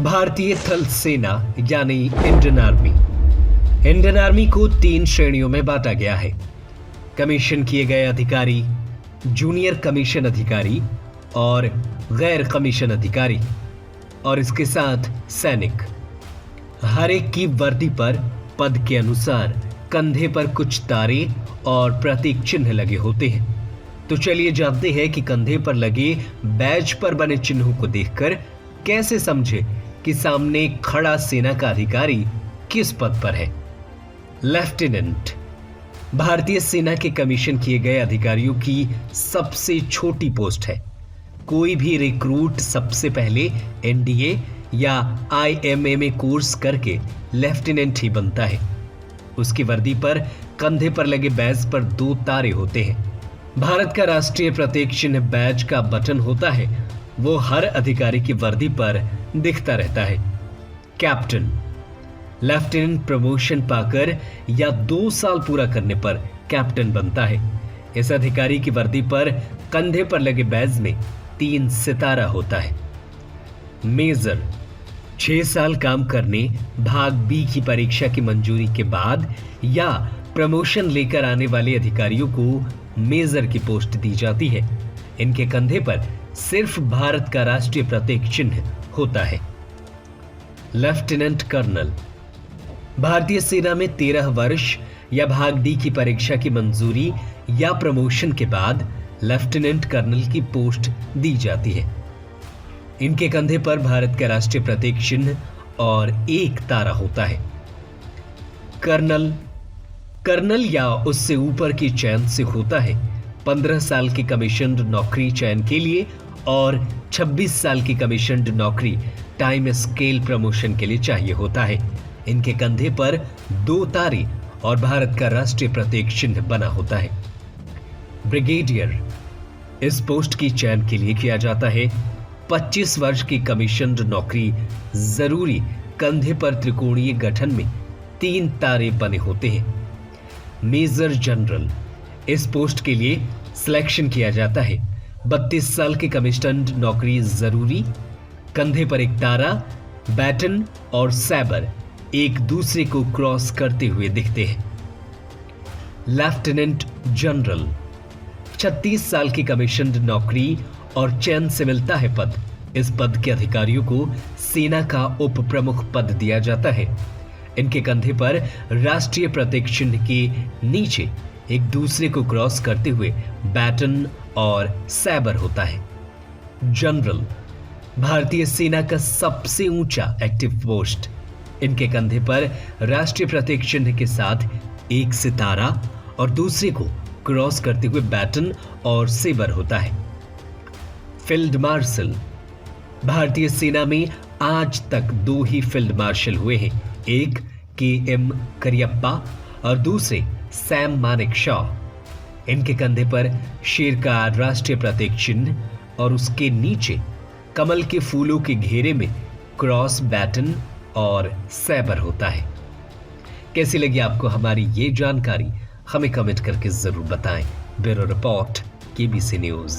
भारतीय थल सेना यानी इंडियन आर्मी। इंडियन आर्मी को 3 श्रेणियों में बांटा गया है। कमीशन किए गए अधिकारी, जूनियर कमीशन अधिकारी और गैर कमीशन अधिकारी, और इसके साथ सैनिक। हर एक की वर्दी पर पद के अनुसार कंधे पर कुछ तारे और प्रतीक चिन्ह लगे होते हैं। तो चलिए जानते हैं कि कंधे पर लगे बैज पर बने चिन्हों को देखकर कैसे समझे कि सामने खड़ा सेना का अधिकारी किस पद पर है। लेफ्टिनेंट भारतीय सेना के कमीशन किए गए अधिकारियों की सबसे छोटी पोस्ट है। कोई भी रिक्रूट सबसे पहले एनडीए या आईएमए कोर्स करके लेफ्टिनेंट ही बनता है। उसकी वर्दी पर कंधे पर लगे बैज पर 2 तारे होते हैं। भारत का राष्ट्रीय प्रतीक चिन्ह बैज का बटन होता है, वो हर अधिकारी की वर्दी पर दिखता रहता है। कैप्टन लेफ्टिनेंट प्रमोशन पाकर या 2 साल पूरा करने पर कैप्टन बनता है। इस अधिकारी की वर्दी पर कंधे पर लगे बैज में 3 सितारा होता है। मेजर 6 साल काम करने, भाग बी की परीक्षा की मंजूरी के बाद या प्रमोशन लेकर आने वाले अधिकारियों को मेजर की पोस्ट दी जाती है। इनके कंधे पर सिर्फ भारत का राष्ट्रीय प्रतीक चिन्ह होता है। लेफ्टिनेंट कर्नल भारतीय सेना में 13 वर्ष या भाग डी की परीक्षा की मंजूरी या प्रमोशन के बाद लेफ्टिनेंट कर्नल की पोस्ट दी जाती है। इनके कंधे पर भारत का राष्ट्रीय प्रतीक चिन्ह और 1 तारा होता है। कर्नल या उससे ऊपर की चयन से होता है। 15 साल की कमीशन्ड नौकरी चयन के लिए और 26 साल की कमीशन्ड नौकरी टाइम स्केल प्रमोशन के लिए चाहिए होता है। इनके कंधे पर 2 तारे और भारत का राष्ट्रीय प्रतीक चिन्ह बना होता है। ब्रिगेडियर इस पोस्ट की चयन के लिए किया जाता है। 25 वर्ष की कमीशन्ड नौकरी जरूरी कंधे पर त्रिकोणीय गठन में 3 तारे बने होते हैं। मेजर जनरल इस पोस्ट के लिए सिलेक्शन किया जाता है। 32 साल की कमीशन्ड नौकरी जरूरी कंधे पर 1 तारा, बैटन और सैबर एक दूसरे को क्रॉस करते हुए दिखते हैं। लेफ्टिनेंट जनरल 36 साल की कमीशन्ड नौकरी और चयन से मिलता है पद। इस पद के अधिकारियों को सेना का उप प्रमुख पद दिया जाता है। इनके कंधे पर राष्ट्रीय प्रतीक चिन्ह के नीचे एक दूसरे को क्रॉस करते हुए बैटन और सैबर होता है। जनरल भारतीय सेना का सबसे ऊंचा एक्टिव पोस्ट। इनके कंधे पर राष्ट्रीय प्रतीक चिन्ह के साथ 1 सितारा और दूसरे को क्रॉस करते हुए बैटन और सेबर होता है। फील्ड मार्शल भारतीय सेना में आज तक 2 ही फील्ड मार्शल हुए हैं। एक के.एम. करियप्पा और दूसरे सैम मानेकशॉ। इनके कंधे पर शेर का राष्ट्रीय प्रतीक चिन्ह और उसके नीचे कमल के फूलों के घेरे में क्रॉस, बैटन और सैबर होता है। कैसी लगी आपको हमारी ये जानकारी? हमें कमेंट करके जरूर बताएं। Bureau report, KBC news.